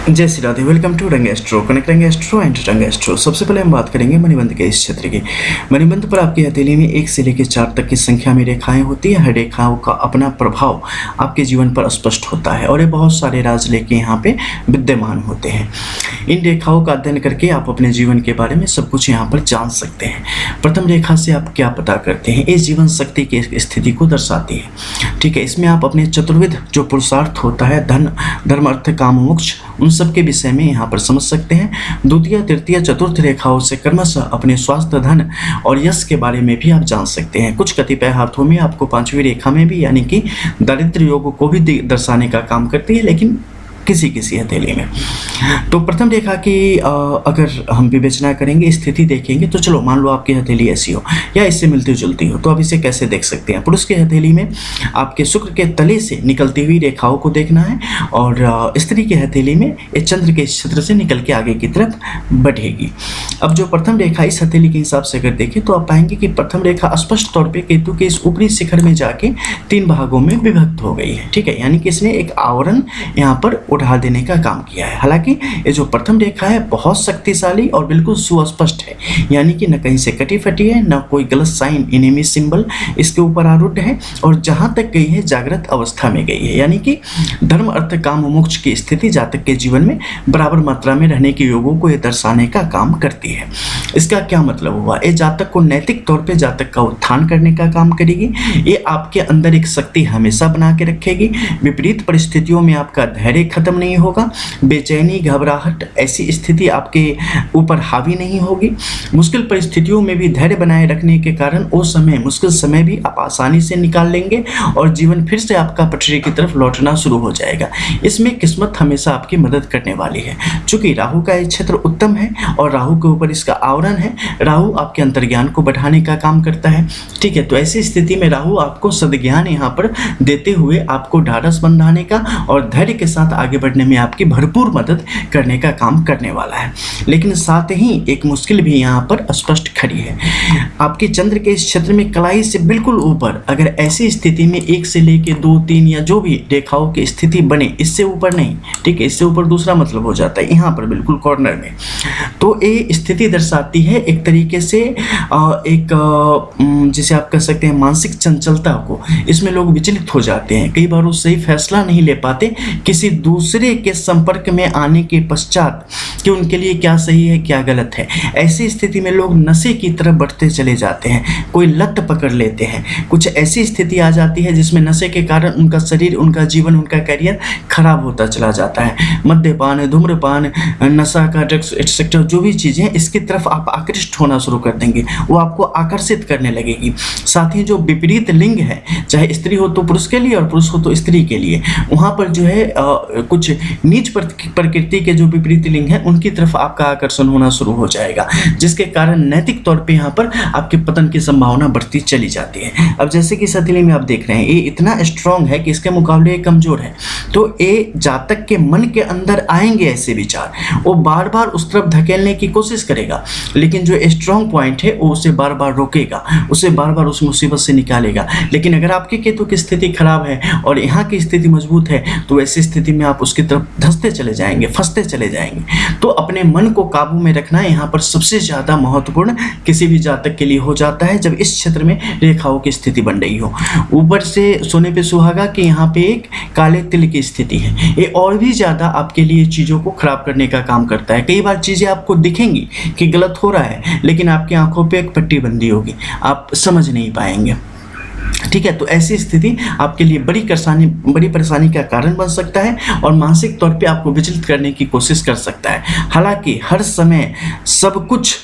जय Shri Radhe. Welcome to रंग astro, connect रंग एस्ट्रो एंड रंग एस्ट्रो। सबसे पहले हम बात करेंगे मणिबंध के इस क्षेत्र की। मणिबंध पर आपकी हथेली में 1 से लेकर 4 तक की संख्या में रेखाएं होती है। हर रेखाओं का अपना प्रभाव आपके जीवन पर स्पष्ट होता है और ये बहुत सारे राज लेके यहाँ पे विद्यमान होते हैं। इन रेखाओं का अध्ययन करके आप अपने जीवन के बारे में सब कुछ यहाँ पर जान सकते हैं। प्रथम रेखा से आप क्या पता करते हैं? ये जीवन शक्ति की स्थिति को दर्शाती है। ठीक है, इसमें आप अपने चतुर्विध जो पुरुषार्थ होता है, धन धर्म अर्थ काम मोक्ष, उन सब के विषय में यहाँ पर समझ सकते हैं। द्वितीय तृतीय चतुर्थ रेखाओं से क्रमशः अपने स्वास्थ्य, धन और यश के बारे में भी आप जान सकते हैं। कुछ कतिपय हाथों में आपको 5वीं रेखा में भी यानी कि दारिद्र्य योग को भी दर्शाने का काम करती है, लेकिन किसी हथेली में। तो प्रथम रेखा की अगर हम विवेचना करेंगे, स्थिति देखेंगे, तो चलो मान लो आपकी हथेली ऐसी हो या इससे मिलती जुलती हो, तो आप इसे कैसे देख सकते हैं? पुरुष की हथेली में आपके शुक्र के तले से निकलती हुई रेखाओं को देखना है और स्त्री की हथेली में ये चंद्र के क्षेत्र से निकल के आगे की तरफ बढ़ेगी। अब जो प्रथम रेखा इस हथेली के हिसाब से अगर देखें तो आप पाएंगे कि प्रथम रेखा स्पष्ट तौर पर केतु के इस ऊपरी शिखर में जाके 3 भागों में विभक्त हो गई है। ठीक है, यानी कि इसने एक आवरण यहाँ पर उठा देने का काम किया है। हालांकि ये जो प्रथम रेखा है बहुत शक्तिशाली और बिल्कुल सुस्पष्ट है, यानी कि न कहीं से कटी फटी है, न कोई गलत साइन इनेमी सिंबल इसके ऊपर आरूढ़ है और जहां तक गई है जागृत अवस्था में गई है, यानी कि धर्म अर्थ काम मोक्ष की स्थिति जातक के जीवन में बराबर मात्रा में रहने के योगों को ये दर्शाने का काम करती है। इसका क्या मतलब हुआ? ये जातक को नैतिक तौर पे जातक का उत्थान करने का काम करेगी। ये आपके अंदर एक शक्ति हमेशा बना के रखेगी। विपरीत परिस्थितियों में आपका धैर्य खत्म नहीं होगा, बेचैनी घबराहट ऐसी स्थिति आपके ऊपर हावी नहीं होगी। मुश्किल परिस्थितियों में भी धैर्य बनाए रखने के कारण वो समय, मुश्किल समय भी आप आसानी से निकाल लेंगे और जीवन फिर से आपका पटरी की तरफ लौटना शुरू हो जाएगा। इसमें किस्मत हमेशा आपकी मदद करने वाली है। चूंकि राहु का ये क्षेत्र उत्तम है और राहु के ऊपर इसका आवरण है, राहु आपके अंतर्ज्ञान को बढ़ाने का काम करता है। ठीक है, तो ऐसी स्थिति में राहु आपको सद्ज्ञान यहाँ पर देते हुए आपको ढाढ़स बंधाने का और धैर्य के साथ आगे बढ़ने में आपकी भरपूर मदद करने का काम करने वाला है। लेकिन साथ ही एक मुश्किल भी यहाँ पर स्पष्ट खड़ी है। आपके चंद्र के इस क्षेत्र में कलाई से बिल्कुल ऊपर अगर ऐसी स्थिति में 1 से लेके 2, 3 या जो भी रेखाओं की स्थिति बने, इससे ऊपर नहीं, ठीक है, इससे ऊपर दूसरा मतलब हो जाता है, यहाँ पर बिल्कुल कॉर्नर में, तो ये स्थिति दर्शाती है एक तरीके से जिसे आप कह सकते हैं मानसिक चंचलता को। इसमें लोग विचलित हो जाते हैं, कई बार वो सही फैसला नहीं ले पाते किसी दूसरे के संपर्क में आने के पश्चात कि उनके लिए क्या सही है क्या गलत है। ऐसी स्थिति में लोग नशे की तरफ बढ़ते चले जाते हैं, कोई लत पकड़ लेते हैं। कुछ ऐसी स्थिति आ जाती है जिसमें नशे के कारण उनका शरीर, उनका जीवन, उनका करियर खराब होता चला जाता है। मद्यपान, धूम्रपान, नशा का ड्रग्स एक्सेट्रा जो भी चीज़ें, इसकी तरफ आप आकृष्ट होना शुरू कर देंगे, वो आपको आकर्षित करने लगेगी। साथ ही जो विपरीत लिंग है, चाहे स्त्री हो तो पुरुष के लिए और पुरुष हो तो स्त्री के लिए, वहाँ पर जो है कुछ नीच प्रकृति के जो विपरीत लिंग हैं उनकी तरफ आपका आकर्षण होना शुरू हो जाएगा, जिसके कारण नैतिक तौर पे यहाँ पर आपके पतन की संभावना बढ़ती चली जाती है। अब जैसे कि इस हथेली में आप देख रहे हैं ये इतना स्ट्रांग है कि इसके मुकाबले कमजोर है, तो ये जातक के मन के अंदर आएंगे ऐसे विचार, वो बार बार उस तरफ धकेलने की कोशिश करेगा, लेकिन जो स्ट्रांग पॉइंट है वो उसे बार बार रोकेगा, उसे बार बार उस मुसीबत से निकालेगा। लेकिन अगर आपके केतु की स्थिति खराब है और यहाँ की स्थिति मजबूत है तो ऐसी स्थिति में आप उसकी तरफ धंसते चले जाएंगे, फंसते चले जाएंगे। तो अपने मन को काबू में रखना यहाँ पर सबसे ज़्यादा महत्वपूर्ण किसी भी जातक के लिए हो जाता है जब इस क्षेत्र में रेखाओं की स्थिति बन रही हो। ऊपर से सोने पे सुहागा कि यहाँ पे एक काले तिल की स्थिति है, ये और भी ज़्यादा आपके लिए चीज़ों को खराब करने का काम करता है। कई बार चीज़ें आपको दिखेंगी कि गलत हो रहा है, लेकिन आपकी आंखों पे एक पट्टी बंदी होगी, आप समझ नहीं पाएंगे। ठीक है, तो ऐसी स्थिति आपके लिए बड़ी परेशानी का कारण बन सकता है और मानसिक तौर पे आपको विचलित करने की कोशिश कर सकता है। हालांकि हर समय सब कुछ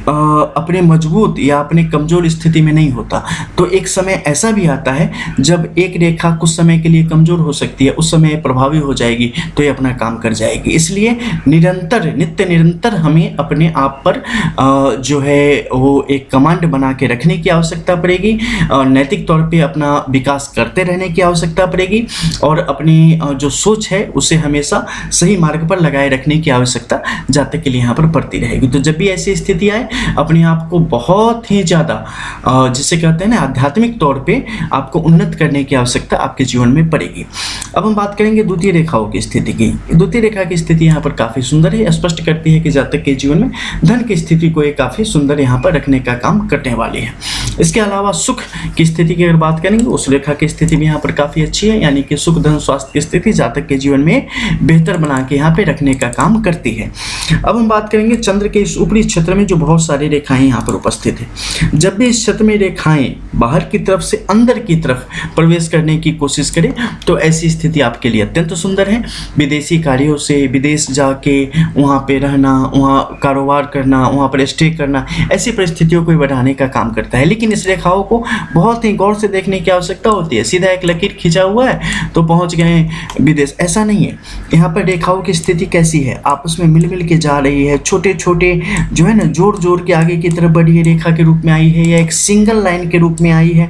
अपने मजबूत या अपने कमज़ोर स्थिति में नहीं होता, तो एक समय ऐसा भी आता है जब एक रेखा कुछ समय के लिए कमज़ोर हो सकती है, उस समय प्रभावी हो जाएगी तो ये अपना काम कर जाएगी। इसलिए नित्य निरंतर हमें अपने आप पर जो है वो एक कमांड बना के रखने की आवश्यकता पड़ेगी, नैतिक तौर पे अपना विकास करते रहने की आवश्यकता पड़ेगी और अपनी जो सोच है उसे हमेशा सही मार्ग पर लगाए रखने की आवश्यकता जातक के लिए यहाँ पर पड़ती रहेगी। तो जब भी ऐसी स्थिति आए अपने आप को बहुत ही ज़्यादा जिसे कहते हैं ना आध्यात्मिक तौर पे आपको उन्नत करने की आवश्यकता आपके जीवन में पड़ेगी। अब हम बात करेंगे द्वितीय रेखाओं की स्थिति की। द्वितीय रेखा की स्थिति यहाँ पर काफ़ी सुंदर है, स्पष्ट करती है कि जातक के जीवन में धन की स्थिति को एक काफ़ी सुंदर यहाँ पर रखने का काम करने वाली है। इसके अलावा सुख की स्थिति की अगर बात करेंगे, उस रेखा की स्थिति भी यहाँ पर काफ़ी अच्छी है, यानी कि सुख धन स्वास्थ्य की स्थिति जातक के जीवन में बेहतर बना के यहाँ पे रखने का काम करती है। अब हम बात करेंगे चंद्र के इस ऊपरी क्षेत्र में जो बहुत सारी रेखाएं यहाँ पर उपस्थित है। जब भी इस क्षेत्र में रेखाएं बाहर की तरफ से अंदर की तरफ प्रवेश करने की कोशिश करें तो ऐसी स्थिति आपके लिए अत्यंत सुंदर है। विदेशी कार्यों से विदेश जाके वहाँ पे रहना, वहाँ कारोबार करना, वहाँ पर स्टे करना, ऐसी परिस्थितियों को बढ़ाने का काम करता है। लेकिन इस रेखाओं को बहुत ही गौर से देखने की आवश्यकता होती है। सीधा एक लकीर खींचा हुआ है तो पहुँच गए विदेश, ऐसा नहीं है। यहाँ पर रेखाओं की स्थिति कैसी है, आपस में मिल मिल के जा रही है, छोटे छोटे जो है ना जोड़ जोड़ के आगे की तरफ बढ़ी है, रेखा के रूप में आई है या एक सिंगल लाइन के रूप में आई है,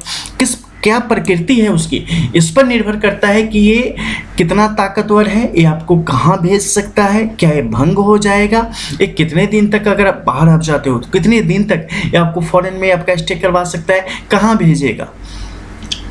क्या प्रकृति है उसकी, इस पर निर्भर करता है कि ये कितना ताकतवर है, ये आपको कहाँ भेज सकता है, क्या ये भंग हो जाएगा, ये कितने दिन तक, अगर आप बाहर आप जाते हो तो कितने दिन तक ये आपको फॉरेन में आपका स्टे करवा सकता है, कहाँ भेजेगा,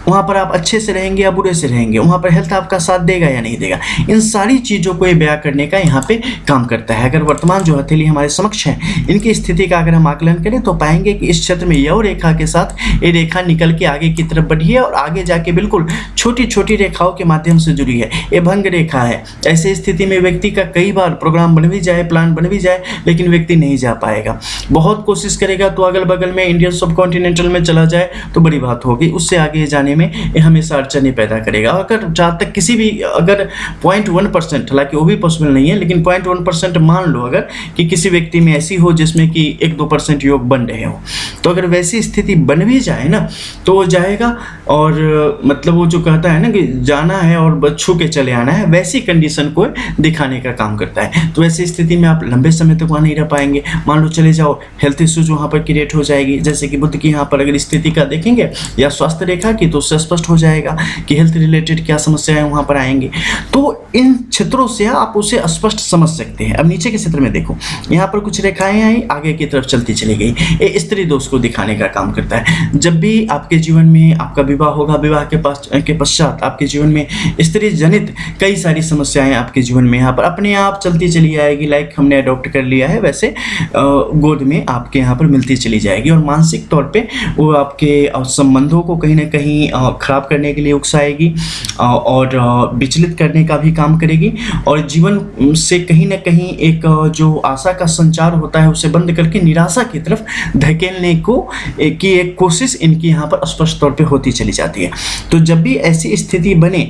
वहाँ पर आप अच्छे से रहेंगे या बुरे से रहेंगे, वहाँ पर हेल्थ आपका साथ देगा या नहीं देगा, इन सारी चीज़ों को ये बयां करने का यहाँ पे काम करता है। अगर वर्तमान जो हथेली हमारे समक्ष है, इनकी स्थिति का अगर हम आकलन करें तो पाएंगे कि इस क्षेत्र में यव रेखा के साथ ये रेखा निकल के आगे की तरफ बढ़ी है और आगे जाके बिल्कुल छोटी छोटी रेखाओं के माध्यम से जुड़ी है। ये भंग रेखा है। ऐसी स्थिति में व्यक्ति का कई बार प्रोग्राम बन भी जाए, प्लान बन भी जाए, लेकिन व्यक्ति नहीं जा पाएगा। बहुत कोशिश करेगा तो अगल बगल में इंडियन सब कॉन्टिनेंटल में चला जाए तो बड़ी बात होगी, उससे आगे जाने में ये हमेशा अड़चने पैदा करेगा। अगर जहाँ तक किसी भी अगर 0.1%, हालांकि वो भी पॉसिबल नहीं है, लेकिन 0.1% मान लो अगर कि किसी व्यक्ति में ऐसी हो जिसमें कि 1-2% योग बन रहे हो, तो अगर वैसी स्थिति बन भी जाए ना तो वो जाएगा और मतलब वो जो कहता है ना कि जाना है और छू के चले आना है, वैसी कंडीशन को दिखाने का काम करता है। तो ऐसी स्थिति में आप लंबे समय तक वहाँ नहीं रह पाएंगे। मान लो चले जाओ, हेल्थ इश्यूज वहाँ पर क्रिएट हो जाएगी। जैसे कि बुध की यहाँ पर अगर स्थिति का देखेंगे या स्वास्थ्य रेखा की, तो उससे स्पष्ट हो जाएगा कि हेल्थ रिलेटेड क्या समस्याएं वहाँ पर आएंगी। तो इन क्षेत्रों से आप उसे स्पष्ट समझ सकते हैं। अब नीचे के क्षेत्र में देखो, यहाँ पर कुछ रेखाएं आई, आगे की तरफ चलती चली गई। ये स्त्री दोष को दिखाने का काम करता है। जब भी आपके जीवन में आपका विवाह होगा, विवाह के पश्चात आपके जीवन में स्त्री जनित कई सारी समस्याएं आपके जीवन में यहाँ पर अपने आप चलती चली आएगी। लाइक हमने अडॉप्ट कर लिया है वैसे गोद में आपके यहाँ पर मिलती चली जाएगी और मानसिक तौर पे वो आपके संबंधों को कहीं ना कहीं खराब करने के लिए उकसाएगी और विचलित करने का भी काम करेगी और जीवन से कहीं ना कहीं एक जो आशा का संचार होता है उसे बंद करके निराशा की तरफ धकेलने की एक कोशिश इनकी यहाँ पर स्पष्ट तौर पे होती चली जाती है। तो जब भी ऐसी स्थिति बने,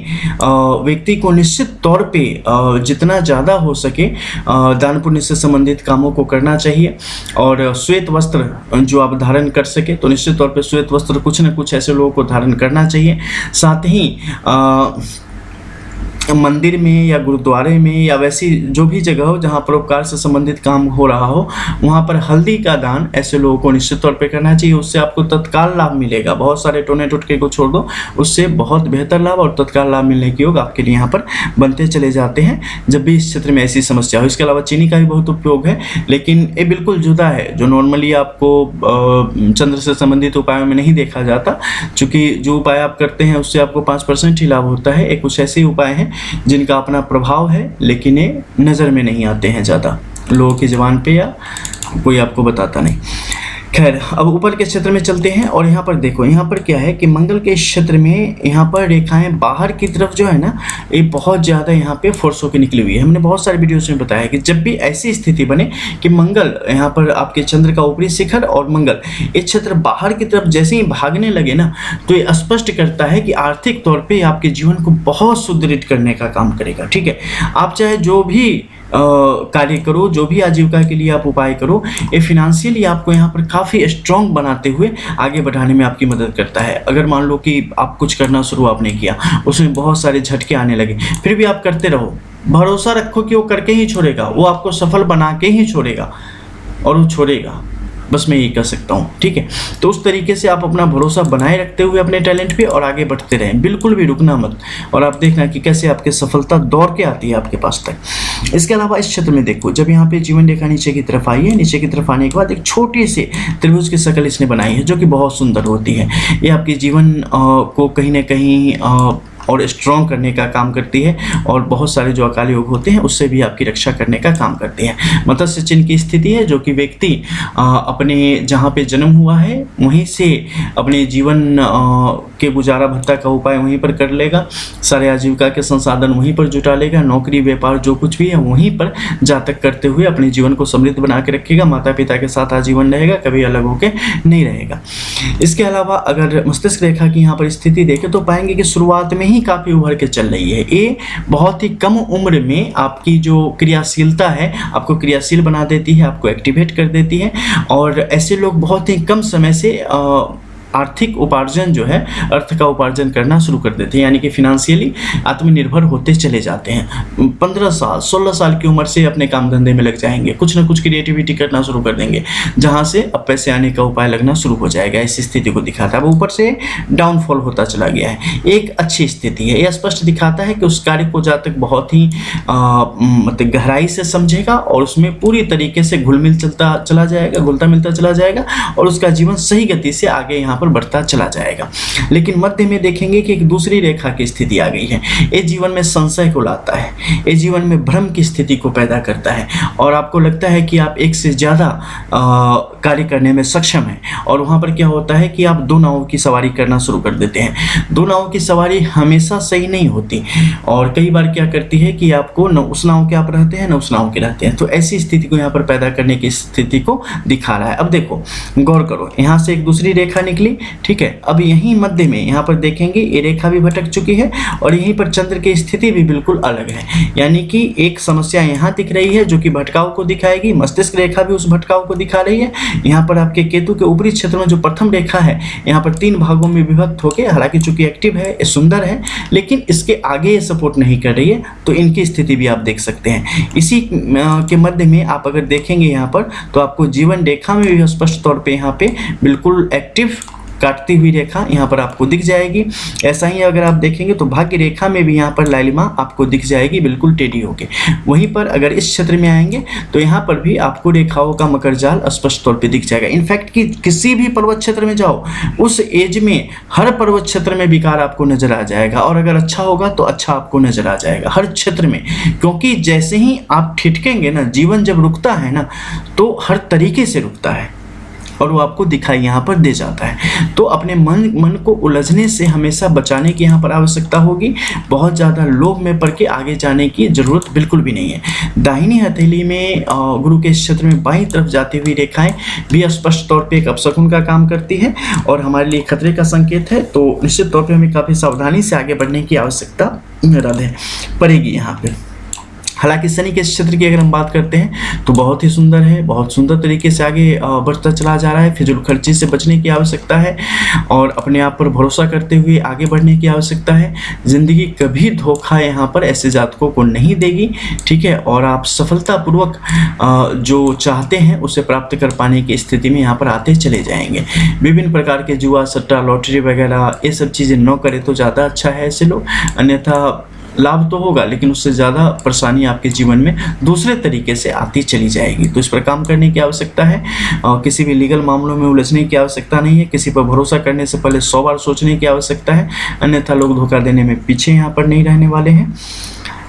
व्यक्ति को निश्चित तौर पे जितना ज़्यादा हो सके दान पुण्य से संबंधित कामों को करना चाहिए और श्वेत वस्त्र जो आप धारण कर सके तो निश्चित तौर पे श्वेत वस्त्र कुछ न कुछ ऐसे लोगों को धारण करना चाहिए। साथ ही मंदिर में या गुरुद्वारे में या वैसी जो भी जगह हो जहाँ परोपकार से संबंधित काम हो रहा हो, वहाँ पर हल्दी का दान ऐसे लोगों को निश्चित तौर पे करना चाहिए। उससे आपको तत्काल लाभ मिलेगा। बहुत सारे टोने टुटके को छोड़ दो, उससे बहुत बेहतर लाभ और तत्काल लाभ मिलने के योग आपके लिए यहाँ पर बनते चले जाते हैं जब भी इस क्षेत्र में ऐसी समस्या हो। इसके अलावा चीनी का भी बहुत उपयोग है, लेकिन ये बिल्कुल जुदा है, जो नॉर्मली आपको चंद्र से संबंधित उपायों में नहीं देखा जाता। चूँकि जो उपाय आप करते हैं उससे आपको 5% ही लाभ होता है। एक कुछ ऐसे उपाय हैं जिनका अपना प्रभाव है, लेकिन ये नज़र में नहीं आते हैं ज़्यादा लोगों की ज़बान पे या कोई आपको बताता नहीं। खैर, अब ऊपर के क्षेत्र में चलते हैं और यहाँ पर देखो, यहाँ पर क्या है कि मंगल के क्षेत्र में यहाँ पर रेखाएं बाहर की तरफ जो है ना, ये बहुत ज़्यादा यहाँ पे फोर्स होकर निकली हुई है। हमने बहुत सारे वीडियोस में बताया कि जब भी ऐसी स्थिति बने कि मंगल यहाँ पर आपके चंद्र का ऊपरी शिखर और मंगल ये क्षेत्र बाहर की तरफ जैसे ही भागने लगे ना, तो ये स्पष्ट करता है कि आर्थिक तौर पर आपके जीवन को बहुत सुदृढ़ करने का काम करेगा। ठीक है, आप चाहे जो भी कार्य करो, जो भी आजीविका के लिए आप उपाय करो, ये फिनेंशियली आपको यहाँ पर काफ़ी स्ट्रॉन्ग बनाते हुए आगे बढ़ाने में आपकी मदद करता है। अगर मान लो कि आप कुछ करना शुरू आपने किया, उसमें बहुत सारे झटके आने लगे, फिर भी आप करते रहो, भरोसा रखो कि वो करके ही छोड़ेगा, वो आपको सफल बना के ही छोड़ेगा और वो छोड़ेगा। बस मैं ये कह सकता हूँ, ठीक है। तो उस तरीके से आप अपना भरोसा बनाए रखते हुए अपने टैलेंट पे और आगे बढ़ते रहें, बिल्कुल भी रुकना मत। और आप देखना कि कैसे आपकी सफलता दौड़ के आती है आपके पास तक। इसके अलावा इस क्षेत्र में देखो, जब यहाँ पे जीवन रेखा नीचे की तरफ आई है, नीचे की तरफ आने के बाद एक छोटी से त्रिभुज की शक्ल इसने बनाई है, जो कि बहुत सुंदर होती है। ये आपके जीवन को कहीं ना कहीं और स्ट्रॉन्ग करने का काम करती है, और बहुत सारे जो अकाल योग होते हैं उससे भी आपकी रक्षा करने का काम करती है। मत्स्य चिन्ह की स्थिति है, जो कि व्यक्ति अपने जहाँ पे जन्म हुआ है वहीं से अपने जीवन के गुजारा भत्ता का उपाय वहीं पर कर लेगा, सारे आजीविका के संसाधन वहीं पर जुटा लेगा, नौकरी व्यापार जो कुछ भी है वहीं पर जातक करते हुए अपने जीवन को समृद्ध बना के रखेगा, माता पिता के साथ आजीवन रहेगा, कभी अलग होकर नहीं रहेगा। इसके अलावा अगर मस्तिष्क रेखा की यहाँ पर स्थिति देखें तो पाएंगे कि शुरुआत में ही काफी उभर के चल रही है। ये बहुत ही कम उम्र में आपकी जो क्रियाशीलता है आपको क्रियाशील बना देती है, आपको एक्टिवेट कर देती है, और ऐसे लोग बहुत ही कम समय से आर्थिक उपार्जन जो है, अर्थ का उपार्जन करना शुरू कर देते हैं, यानी कि फिनेंशियली आत्मनिर्भर होते चले जाते हैं। 15 साल 16 साल की उम्र से अपने काम धंधे में लग जाएंगे, कुछ ना कुछ क्रिएटिविटी करना शुरू कर देंगे, जहां से अब पैसे आने का उपाय लगना शुरू हो जाएगा। ऐसी स्थिति को दिखाता है। अब ऊपर से डाउनफॉल होता चला गया है। एक अच्छी स्थिति है, यह स्पष्ट दिखाता है कि उस कार्य को जहाँ तक बहुत ही मतलब गहराई से समझेगा और उसमें पूरी तरीके से घुल मिल चलता चला जाएगा, घुलता मिलता चला जाएगा, और उसका जीवन सही गति से आगे यहाँ पर बढ़ता चला जाएगा। लेकिन मध्य में देखेंगे कि एक दूसरी रेखा की स्थिति आ गई है। ये जीवन में संशय को लाता है, ये जीवन में भ्रम की स्थिति को पैदा करता है, और आपको लगता है कि आप एक से ज़्यादा कार्य करने में सक्षम हैं, और वहाँ पर क्या होता है कि आप दो नावों की सवारी करना शुरू कर देते हैं। दो नावों की सवारी हमेशा सही नहीं होती, और कई बार क्या करती है कि आपको न उस नाव के आप रहते हैं न उस नाव के रहते हैं। तो ऐसी स्थिति को यहाँ पर पैदा करने की स्थिति को दिखा रहा है। अब देखो, गौर करो, यहाँ से एक दूसरी रेखा निकली, ठीक है। अब यहीं मध्य में यहाँ पर देखेंगे ये रेखा भी भटक चुकी है, और यहीं पर चंद्र की स्थिति भी बिल्कुल अलग है, यानी कि एक समस्या यहाँ दिख रही है जो कि भटकाव को दिखाएगी। मस्तिष्क रेखा भी उस भटकाव को दिखा रही है। यहाँ पर आपके केतु के ऊपरी क्षेत्र में जो प्रथम रेखा है यहाँ पर 3 भागों में विभक्त होकर, हालांकि चूंकि एक्टिव है, ये सुंदर है, लेकिन इसके आगे ये सपोर्ट नहीं कर रही है, तो इनकी स्थिति भी आप देख सकते हैं। इसी के मध्य में आप अगर देखेंगे यहाँ पर, तो आपको जीवन रेखा में भी स्पष्ट तौर पे यहाँ पे बिल्कुल एक्टिव काटती हुई रेखा यहाँ पर आपको दिख जाएगी। ऐसा ही अगर आप देखेंगे तो भाग्य रेखा में भी यहाँ पर लालिमा आपको दिख जाएगी, बिल्कुल टेढ़ी होके। वहीं पर अगर इस क्षेत्र में आएंगे तो यहाँ पर भी आपको रेखाओं का मकर जाल स्पष्ट तौर पे दिख जाएगा। इनफैक्ट कि किसी भी पर्वत क्षेत्र में जाओ, उस एज में हर पर्वत क्षेत्र में विकार आपको नजर आ जाएगा, और अगर अच्छा होगा तो अच्छा आपको नजर आ जाएगा हर क्षेत्र में। क्योंकि जैसे ही आप ठिठकेंगे ना, जीवन जब रुकता है ना, तो हर तरीके से रुकता है, और वो आपको दिखाई यहाँ पर दे जाता है। तो अपने मन को उलझने से हमेशा बचाने की यहाँ पर आवश्यकता होगी। बहुत ज़्यादा लोभ में पड़ के आगे जाने की जरूरत बिल्कुल भी नहीं है। दाहिनी हथेली में गुरु के क्षेत्र में बाईं तरफ जाती हुई रेखाएं भी स्पष्ट तौर पे एक अपशकुन का काम करती है और हमारे लिए खतरे का संकेत है। तो निश्चित तौर पर हमें काफ़ी सावधानी से आगे बढ़ने की आवश्यकता पड़ेगी यहाँ पर। हालांकि शनि के क्षेत्र की अगर हम बात करते हैं तो बहुत ही सुंदर है, बहुत सुंदर तरीके से आगे बढ़ता चला जा रहा है। फिजूल खर्ची से बचने की आवश्यकता है और अपने आप पर भरोसा करते हुए आगे बढ़ने की आवश्यकता है। ज़िंदगी कभी धोखा यहाँ पर ऐसे जातकों को नहीं देगी, ठीक है। और आप सफलतापूर्वक जो चाहते हैं उसे प्राप्त कर पाने की स्थिति में यहाँ पर आते चले जाएंगे। विभिन्न प्रकार के जुआ, सट्टा, लॉटरी वगैरह ये सब चीज़ें न करें तो ज़्यादा अच्छा है ऐसे लोग, अन्यथा लाभ तो होगा लेकिन उससे ज़्यादा परेशानी आपके जीवन में दूसरे तरीके से आती चली जाएगी। तो इस पर काम करने की आवश्यकता है। किसी भी लीगल मामलों में उलझने की आवश्यकता नहीं है। किसी पर भरोसा करने से पहले 100 बार सोचने की आवश्यकता है, अन्यथा लोग धोखा देने में पीछे यहाँ पर नहीं रहने वाले हैं,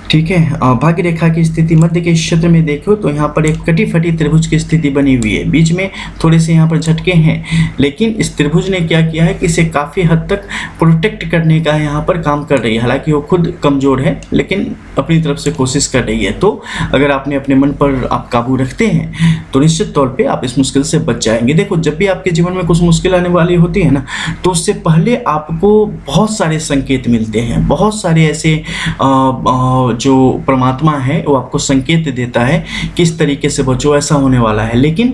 ठीक है। भाग्य रेखा की स्थिति मध्य के क्षेत्र में देखो तो यहाँ पर एक कटी फटी त्रिभुज की स्थिति बनी हुई है। बीच में थोड़े से यहाँ पर झटके हैं, लेकिन इस त्रिभुज ने क्या किया है कि इसे काफ़ी हद तक प्रोटेक्ट करने का यहाँ पर काम कर रही है। हालांकि वो खुद कमज़ोर है लेकिन अपनी तरफ से कोशिश कर रही है। तो अगर आपने अपने मन पर आप काबू रखते हैं तो निश्चित तौर पर आप इस मुश्किल से बच जाएंगे। देखो, जब भी आपके जीवन में कुछ मुश्किल आने वाली होती है ना, तो उससे पहले आपको बहुत सारे संकेत मिलते हैं, बहुत सारे ऐसे जो परमात्मा है वो आपको संकेत देता है किस तरीके से बचो, ऐसा होने वाला है। लेकिन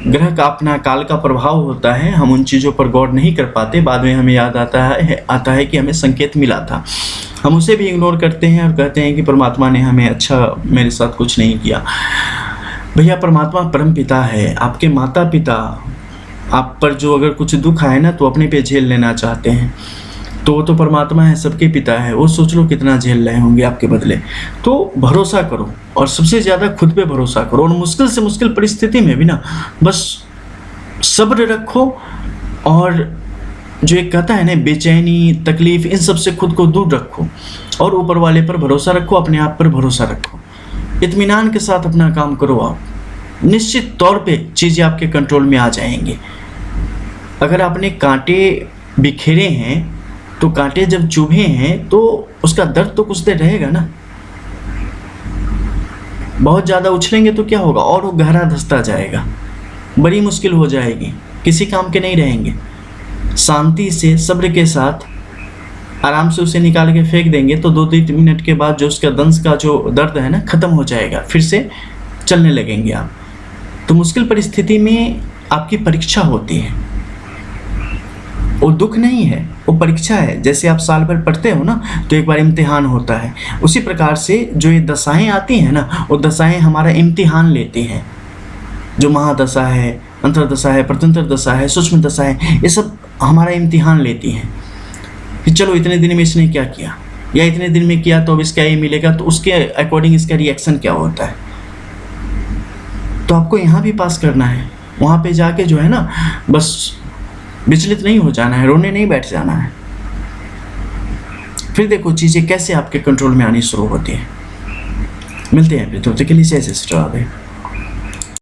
ग्रह का अपना काल का प्रभाव होता है, हम उन चीज़ों पर गौर नहीं कर पाते। बाद में हमें याद आता है कि हमें संकेत मिला था, हम उसे भी इग्नोर करते हैं और कहते हैं कि परमात्मा ने हमें अच्छा मेरे साथ कुछ नहीं किया। भैया परमात्मा परम पिता है, आपके माता पिता आप पर जो अगर कुछ दुख आए ना तो अपने पे झेल लेना चाहते हैं, तो वो तो परमात्मा है, सबके पिता है, वो सोच लो कितना झेल रहे होंगे आपके बदले। तो भरोसा करो और सबसे ज़्यादा खुद पे भरोसा करो, और मुश्किल से मुश्किल परिस्थिति में भी ना बस सब्र रखो, और जो एक कहता है ना बेचैनी तकलीफ, इन सब से खुद को दूर रखो और ऊपर वाले पर भरोसा रखो, अपने आप पर भरोसा रखो, इत्मीनान के साथ अपना काम करो। आप निश्चित तौर पे चीज़ें आपके कंट्रोल में आ जाएंगी। अगर आपने कांटे बिखेरे हैं तो कांटे जब चुभे हैं तो उसका दर्द तो कुछ देर रहेगा ना। बहुत ज़्यादा उछलेंगे तो क्या होगा, और वो गहरा धंसता जाएगा, बड़ी मुश्किल हो जाएगी, किसी काम के नहीं रहेंगे। शांति से सब्र के साथ आराम से उसे निकाल के फेंक देंगे तो 2-3 मिनट के बाद जो उसका दंश का जो दर्द है ना ख़त्म हो जाएगा, फिर से चलने लगेंगे आप। तो मुश्किल परिस्थिति में आपकी परीक्षा होती है, वो दुख नहीं है, वो परीक्षा है। जैसे आप साल भर पढ़ते हो ना तो एक बार इम्तिहान होता है, उसी प्रकार से जो ये दशाएं आती हैं ना, वो दशाएं हमारा इम्तिहान लेती हैं। जो महादशा है, अंतरदशा है, प्रत्यंतर दशा है, सूक्ष्म दशा है, ये सब हमारा इम्तिहान लेती हैं कि चलो इतने दिन में इसने क्या किया, या इतने दिन में किया तो अब इसका ये मिलेगा, तो उसके अकॉर्डिंग इसका रिएक्शन क्या होता है। तो आपको यहाँ भी पास करना है, वहाँ पे जाके जो है ना बस विचलित नहीं हो जाना है, रोने नहीं बैठ जाना है। फिर देखो चीज़ें कैसे आपके कंट्रोल में आनी शुरू होती है। मिलते हैं फिर, तब तक के लिए जय श्री राधे।